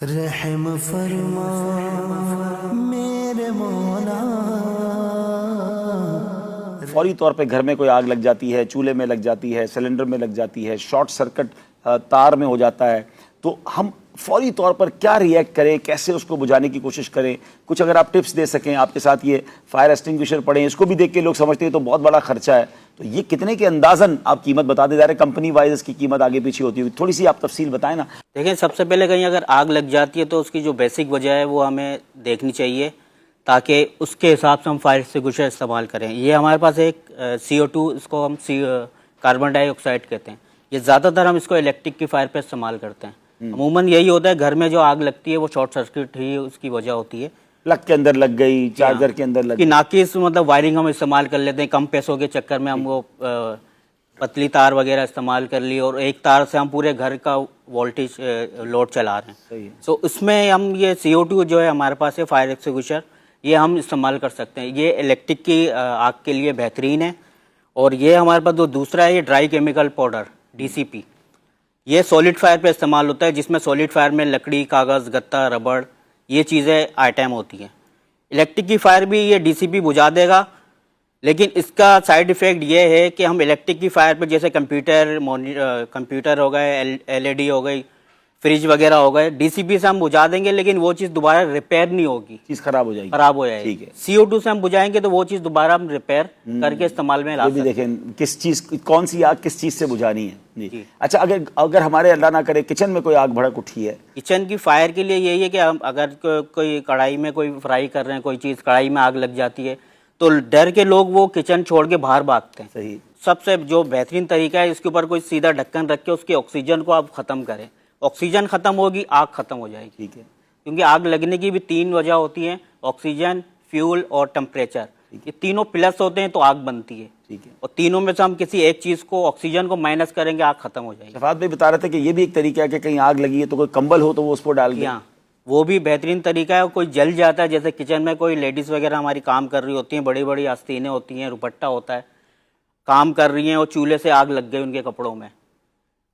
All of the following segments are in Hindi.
रहम फरमा मेरे मौला। फौरी तौर पे घर में कोई आग लग जाती है, चूल्हे में लग जाती है, सिलेंडर में लग जाती है, शॉर्ट सर्किट तार में हो जाता है, तो हम फौरी तौर पर क्या रिएक्ट करें, कैसे उसको बुझाने की कोशिश करें? कुछ अगर आप टिप्स दे सकें। आपके साथ ये फायर एक्सटिंग्विशर पड़े हैं, इसको भी देख के लोग समझते हैं तो बहुत बड़ा खर्चा है, तो ये कितने के अंदाजन आप कीमत बता दे जा रहे हैं? कंपनी वाइज इसकी कीमत आगे पीछे होती है, थोड़ी सी आप तफसील बताएं ना। देखिए, सबसे पहले कहीं अगर आग लग जाती है तो उसकी जो बेसिक वजह है वो हमें देखनी चाहिए, ताकि उसके हिसाब से हम फायर एक्सटिंग्विशर इस्तेमाल करें। ये हमारे पास एक CO2, इसको हम कार्बन डाइऑक्साइड कहते हैं। ये ज़्यादातर हम इसको इलेक्ट्रिक की फायर पे इस्तेमाल करते हैं। अमूमन यही होता है, घर में जो आग लगती है वो शॉर्ट सर्किट ही उसकी वजह होती है। प्लग के अंदर लग गई, चार्जर के अंदर लग कि गई, नाकिस मतलब वायरिंग हम इस्तेमाल कर लेते हैं, कम पैसों के चक्कर में हम वो पतली तार वगैरह इस्तेमाल कर ली और एक तार से हम पूरे घर का वोल्टेज लोड चला रहे हैं। सही है। तो उसमें हम ये CO2 जो है हमारे पास है फायर एक्सटिंग्विशर, ये हम इस्तेमाल कर सकते हैं। ये इलेक्ट्रिक की आग के लिए बेहतरीन है। और ये हमारे पास जो दूसरा है, ये ड्राई केमिकल पाउडर DCP, ये सॉलिड फायर पे इस्तेमाल होता है, जिसमें सॉलिड फायर में लकड़ी, कागज़, गत्ता, रबड़, ये चीज़ें आइटम होती हैं। इलेक्ट्रिक की फायर भी ये DCP बुझा देगा, लेकिन इसका साइड इफ़ेक्ट ये है कि हम इलेक्ट्रिक की फायर पे जैसे कंप्यूटर हो गए, LED हो गई, फ्रिज वगैरह हो गए, DCP से हम बुझा देंगे, लेकिन वो चीज़ दोबारा रिपेयर नहीं होगी, चीज खराब हो जाएगी, खराब हो जाएगी। ठीक है। CO2 से हम बुझाएंगे तो वो चीज़ दोबारा हम रिपेयर करके इस्तेमाल में ला ये भी सकते हैं। देखें किस चीज, कौन सी आग किस चीज से बुझानी है। जी। अच्छा, अगर हमारे अल्लाह ना करे किचन में कोई आग भड़क उठी है, किचन की फायर के लिए यही है कि हम अगर कोई कढ़ाई में कोई फ्राई कर रहे हैं, कोई चीज़ कढ़ाई में आग लग जाती है, तो डर के लोग वो किचन छोड़ के बाहर भागते हैं। सही, सबसे जो बेहतरीन तरीका है, इसके ऊपर कोई सीधा ढक्कन रख के उसके ऑक्सीजन को आप ख़त्म करें। ऑक्सीजन ख़त्म होगी, आग ख़त्म हो जाएगी। ठीक है। क्योंकि आग लगने की भी 3 वजह होती हैं, ऑक्सीजन, फ्यूल और टेम्परेचर। ये तीनों प्लस होते हैं तो आग बनती है। ठीक है। और तीनों में से हम किसी एक चीज़ को, ऑक्सीजन को माइनस करेंगे, आग ख़त्म हो जाएगी। शफात भाई बता रहे थे कि ये भी एक तरीका है कि कहीं आग लगी है तो कोई कंबल हो तो वो उस पर डाल दिया, हाँ, वो भी बेहतरीन तरीका है। कोई जल जाता है, जैसे किचन में कोई लेडीज़ वगैरह हमारी काम कर रही होती हैं, बड़ी बड़ी आस्तीनें होती हैं, दुपट्टा होता है, काम कर रही हैं और चूल्हे से आग लग गई उनके कपड़ों में,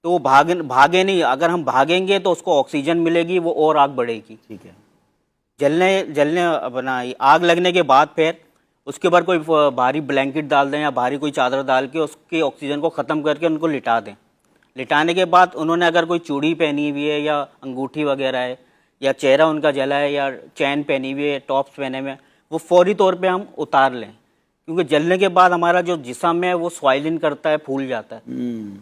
तो वो भागे नहीं। अगर हम भागेंगे तो उसको ऑक्सीजन मिलेगी, वो और आग बढ़ेगी। ठीक है। जलने अपना आग लगने के बाद फिर उसके ऊपर कोई भारी ब्लैंकेट डाल दें या भारी कोई चादर डाल के उसकी ऑक्सीजन को ख़त्म करके उनको लिटा दें। लिटाने के बाद उन्होंने अगर कोई चूड़ी पहनी हुई है या अंगूठी वगैरह है या चेहरा उनका जला है या चैन पहनी हुई है, टॉप्स पहने हुए हैं, वो फौरी तौर पे हम उतार लें, क्योंकि जलने के बाद हमारा जो जिस्म है वो स्वाइलिन करता है, फूल जाता है,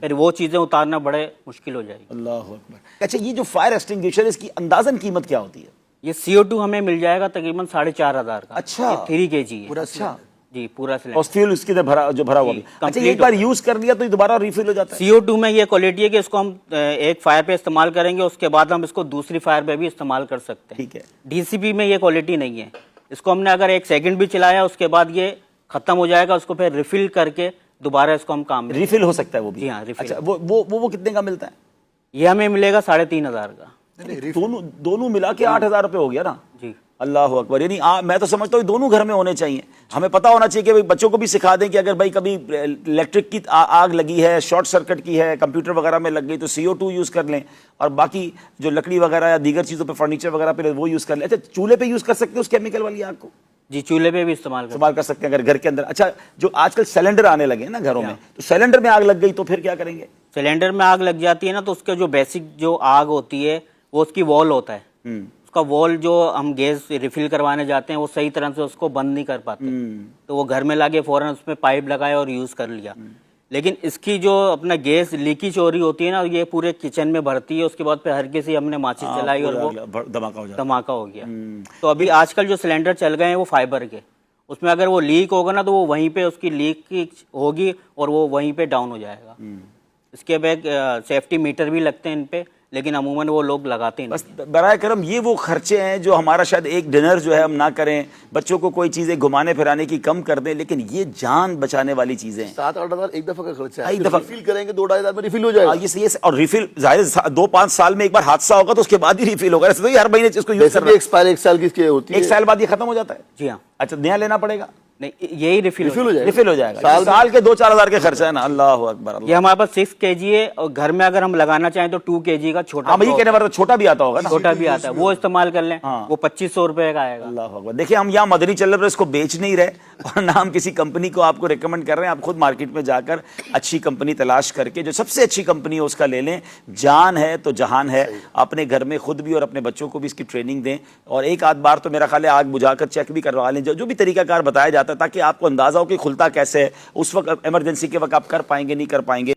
फिर वो चीज़ें उतारना बड़े मुश्किल हो जाएगी। अल्लाह अकबर। अच्छा, ये जो फायर एक्सटिंग्विशर इसकी अंदाजन कीमत क्या होती है? ये CO2 हमें मिल जाएगा तकरीबन 4,500 का। अच्छा। 3 kg है। अच्छा। जी, पूरा और सिलेंडर। फ्यूल इसके अंदर भरा हुआ भी। अच्छा, complete एक बार यूज कर लिया तो ये दोबारा रिफिल हो जाता है? CO2 में ये क्वालिटी है कि इसको हम एक फायर पे इस्तेमाल करेंगे, उसके बाद हम इसको दूसरी फायर पे भी इस्तेमाल कर सकते हैं। ठीक है। DCP में ये क्वालिटी नहीं है। इसको हमने अगर 1 सेकंड भी चलाया, उसके बाद ये खत्म हो जाएगा, उसको फिर रिफिल करके दोबारा इसको हम काम में। रिफिल हो सकता है वो भी? जी हाँ, रिफिल। अच्छा, वो कितने का मिलता है? ये हमें मिलेगा 3,500 का। दोनों मिला के 8,000 रुपए हो गया ना? जी। अल्लाह अकबर। यानी मैं तो समझता हूँ दोनों घर में होने चाहिए। हमें पता होना चाहिए कि भाई बच्चों को भी सिखा दें कि अगर भाई कभी इलेक्ट्रिक की आग लगी है, शॉर्ट सर्किट की है, कंप्यूटर वगैरह में लग गई तो CO2 यूज़ कर लें, और बाकी जो लकड़ी वगैरह या दीगर चीज़ों पे, फर्नीचर वगैरह पे वो यूज़ कर लें। अच्छा, चूल्हे पे यूज़ कर सकते हैं उस केमिकल वाली आग को? जी, चूल्हे पे भी इस्तेमाल कर सकते हैं अगर घर के अंदर। अच्छा, जो आजकल सिलेंडर आने लगे हैं ना घरों में, तो सिलेंडर में आग लग गई तो फिर क्या करेंगे? सिलेंडर में आग लग जाती है ना, तो उसके जो बेसिक जो आग होती है वो उसकी वॉल होता है। उसका वॉल जो हम गैस रिफिल करवाने जाते हैं वो सही तरह से उसको बंद नहीं कर पाते, तो वो घर में लाके फौरन उसमें पाइप लगाया और यूज़ कर लिया। लेकिन इसकी जो अपना गैस लीकेज हो रही होती है ना, ये पूरे किचन में भरती है, उसके बाद फिर हल्के से हमने माचिस जलाई और वो धमाका हो गया। तो अभी आजकल जो सिलेंडर चल गए हैं वो फाइबर के, उसमें अगर वो लीक होगा ना तो वो वहीं पे उसकी लीक होगी और वो वहीं पे डाउन हो जाएगा। इसके बाद सेफ्टी मीटर भी लगते हैं इन पे, लेकिन अमूमन वो लोग लगाते हैं। बस बराए करम ये वो खर्चे हैं जो हमारा शायद एक डिनर जो है हम ना करें, बच्चों को कोई चीज़ें घुमाने फिराने की कम कर दें, लेकिन ये जान बचाने वाली चीज़ें हैं। 7-8 हज़ार एक दफ़ा का खर्चा है। एक दफ़ा रिफिल करेंगे 2-2.5 में रिफिल हो जाएगा। ये और रिफिल जाहिर 2-5 साल में एक बार हादसा होगा तो उसके बाद ही रिफिल होगा। ऐसे तो हर महीने इसको यूज करना। एक्सपायर 1 साल की होती है, 1 साल बाद ये खत्म हो जाता है। जी हाँ। अच्छा, नया लेना पड़ेगा? नहीं यही रिफिल रिफिल हो जाएगा। रिफिल हो जाएगा। साल के 2-4 हजार के खर्चा है ना। अल्लाह अकबर। ये हमारे पास 6 kg है और घर में अगर हम लगाना चाहें तो 2 kg का छोटा, हाँ भाई कहने वाला छोटा भी आता होगा ना। छोटा भी आता है, वो इस्तेमाल कर लें। हाँ। वो 2500 रुपए का आएगा। अल्लाह अकबर। देखिए हम यहाँ मदनी चल रहे, इसको बेच नहीं रहे और ना हम किसी कंपनी को आपको रिकमेंड कर रहे हैं। आप खुद मार्केट में जाकर अच्छी कंपनी तलाश करके जो सबसे अच्छी कंपनी है उसका ले लें। जान है तो जहान है। अपने घर में खुद भी और अपने बच्चों को भी इसकी ट्रेनिंग दें और एक आध बार तो मेरा ख्याल है आग बुझाकर चेक भी करवा लें, जो भी तरीकाकार बताया जाता है, ताकि आपको अंदाजा हो कि खुलता कैसे है। उस वक्त इमरजेंसी के वक्त आप कर पाएंगे नहीं कर पाएंगे।